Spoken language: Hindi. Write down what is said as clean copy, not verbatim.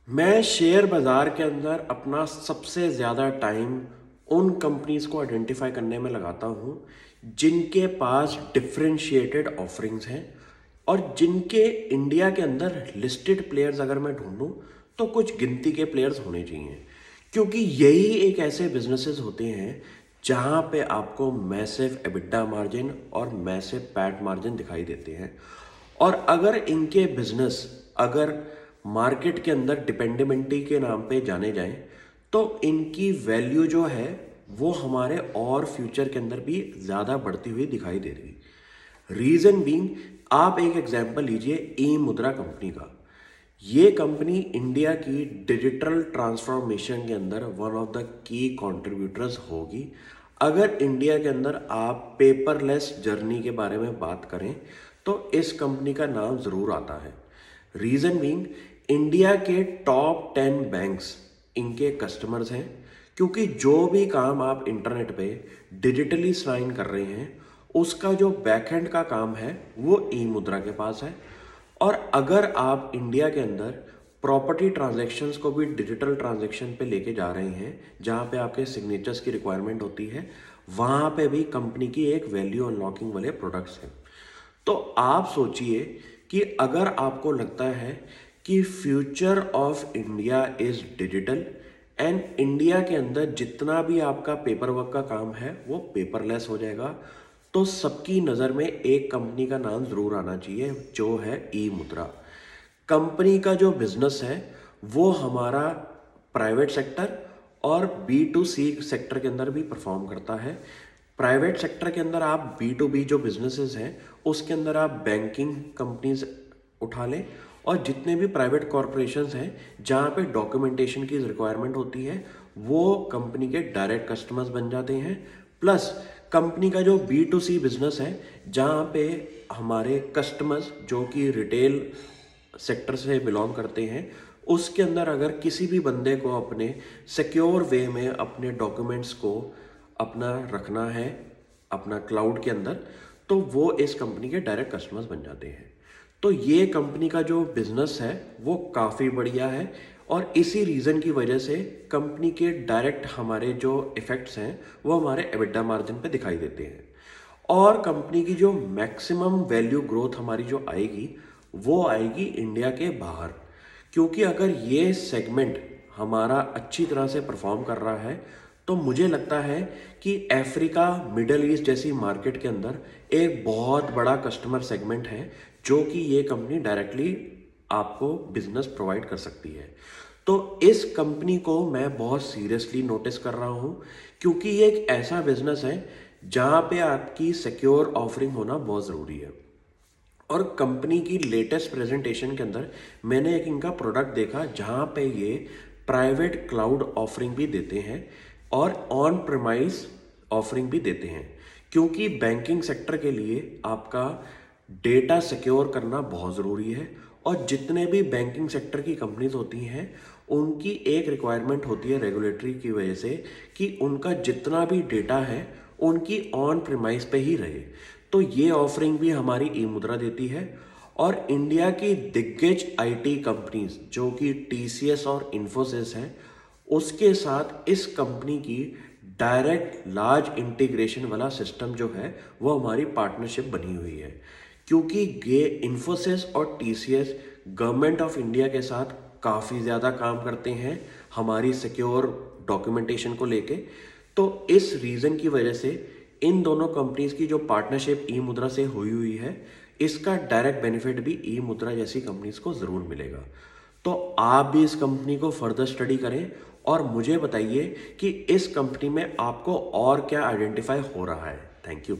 मैं शेयर बाज़ार के अंदर अपना सबसे ज़्यादा टाइम उन कंपनीज को आइडेंटिफाई करने में लगाता हूँ जिनके पास डिफरेंशिएटेड ऑफरिंग्स हैं और जिनके इंडिया के अंदर लिस्टेड प्लेयर्स अगर मैं ढूंढूं तो कुछ गिनती के प्लेयर्स होने चाहिए, क्योंकि यही एक ऐसे बिजनेसेस होते हैं जहाँ पे आपको मैसिव एबिटा मार्जिन और मैसिव पैट मार्जिन दिखाई देते हैं। और अगर इनके बिजनेस अगर मार्केट के अंदर डिपेंडेबिलिटी के नाम पे जाने जाएं तो इनकी वैल्यू जो है वो हमारे और फ्यूचर के अंदर भी ज़्यादा बढ़ती हुई दिखाई दे रही। रीज़न बीइंग, आप एक एग्जांपल लीजिए ई मुद्रा कंपनी का। ये कंपनी इंडिया की डिजिटल ट्रांसफॉर्मेशन के अंदर one of the key contributors होगी। अगर इंडिया के अंदर आप पेपरलेस जर्नी के बारे में बात करें तो इस कंपनी का नाम ज़रूर आता है। रीज़न बीइंग, इंडिया के टॉप 10 बैंक्स इनके कस्टमर्स हैं, क्योंकि जो भी काम आप इंटरनेट पे डिजिटली साइन कर रहे हैं उसका जो बैकएंड का काम है वो ई मुद्रा के पास है। और अगर आप इंडिया के अंदर प्रॉपर्टी ट्रांजैक्शंस को भी डिजिटल ट्रांजैक्शन पे लेके जा रहे हैं जहाँ पे आपके सिग्नेचर्स की रिक्वायरमेंट होती है, वहाँ पे भी कंपनी की एक वैल्यू अनलॉकिंग वाले प्रोडक्ट्स हैं। तो आप सोचिए कि अगर आपको लगता है कि future of India is digital and India के अंदर जितना भी आपका पेपर वर्क का काम है वो पेपरलेस हो जाएगा, तो सबकी नज़र में एक कंपनी का नाम ज़रूर आना चाहिए जो है ई मुद्रा। कंपनी का जो बिजनेस है वो हमारा प्राइवेट सेक्टर और B2C सेक्टर के अंदर भी परफॉर्म करता है। प्राइवेट सेक्टर के अंदर आप B2B जो बिजनेसेस हैं उसके अंदर आप बैंकिंग कंपनीज उठा लें, और जितने भी प्राइवेट कॉरपोरेशंस हैं जहाँ पे डॉक्यूमेंटेशन की रिक्वायरमेंट होती है वो कंपनी के डायरेक्ट कस्टमर्स बन जाते हैं। प्लस कंपनी का जो B2C बिजनेस है जहाँ पे हमारे कस्टमर्स जो कि रिटेल सेक्टर से बिलोंग करते हैं, उसके अंदर अगर किसी भी बंदे को अपने सिक्योर वे में अपने डॉक्यूमेंट्स को अपना रखना है अपना क्लाउड के अंदर, तो वो इस कंपनी के डायरेक्ट कस्टमर्स बन जाते हैं। तो ये कंपनी का जो बिजनेस है वो काफ़ी बढ़िया है, और इसी रीज़न की वजह से कंपनी के डायरेक्ट हमारे जो इफ़ेक्ट्स हैं वो हमारे एबिटा मार्जिन पे दिखाई देते हैं। और कंपनी की जो मैक्सिमम वैल्यू ग्रोथ हमारी जो आएगी वो आएगी इंडिया के बाहर, क्योंकि अगर ये सेगमेंट हमारा अच्छी तरह से परफॉर्म कर रहा है तो मुझे लगता है कि अफ्रीका मिडल ईस्ट जैसी मार्केट के अंदर एक बहुत बड़ा कस्टमर सेगमेंट है जो कि ये कंपनी डायरेक्टली आपको बिजनेस प्रोवाइड कर सकती है। तो इस कंपनी को मैं बहुत सीरियसली नोटिस कर रहा हूँ, क्योंकि ये एक ऐसा बिजनेस है जहाँ पे आपकी सिक्योर ऑफरिंग होना बहुत ज़रूरी है। और कंपनी की लेटेस्ट प्रेजेंटेशन के अंदर मैंने एक इनका प्रोडक्ट देखा जहाँ पे ये प्राइवेट क्लाउड ऑफरिंग भी देते हैं और ऑन प्रीमाइस ऑफरिंग भी देते हैं, क्योंकि बैंकिंग सेक्टर के लिए आपका डेटा सिक्योर करना बहुत ज़रूरी है। और जितने भी बैंकिंग सेक्टर की कंपनीज होती हैं उनकी एक रिक्वायरमेंट होती है रेगुलेटरी की वजह से कि उनका जितना भी डेटा है उनकी ऑन प्रीमाइस पे ही रहे। तो ये ऑफरिंग भी हमारी ई मुद्रा देती है। और इंडिया की दिग्गज आईटी कंपनीज जो कि TCS और इन्फोसिस हैं उसके साथ इस कंपनी की डायरेक्ट लार्ज इंटीग्रेशन वाला सिस्टम जो है वो हमारी पार्टनरशिप बनी हुई है, क्योंकि ये इन्फोसिस और TCS गवर्नमेंट ऑफ इंडिया के साथ काफ़ी ज़्यादा काम करते हैं हमारी सिक्योर डॉक्यूमेंटेशन को लेके। तो इस रीज़न की वजह से इन दोनों कंपनीज की जो पार्टनरशिप ई मुद्रा से हुई हुई है इसका डायरेक्ट बेनिफिट भी ई मुद्रा जैसी कंपनीज को ज़रूर मिलेगा। तो आप भी इस कंपनी को फर्दर स्टडी करें और मुझे बताइए कि इस कंपनी में आपको और क्या आइडेंटिफाई हो रहा है। Thank you.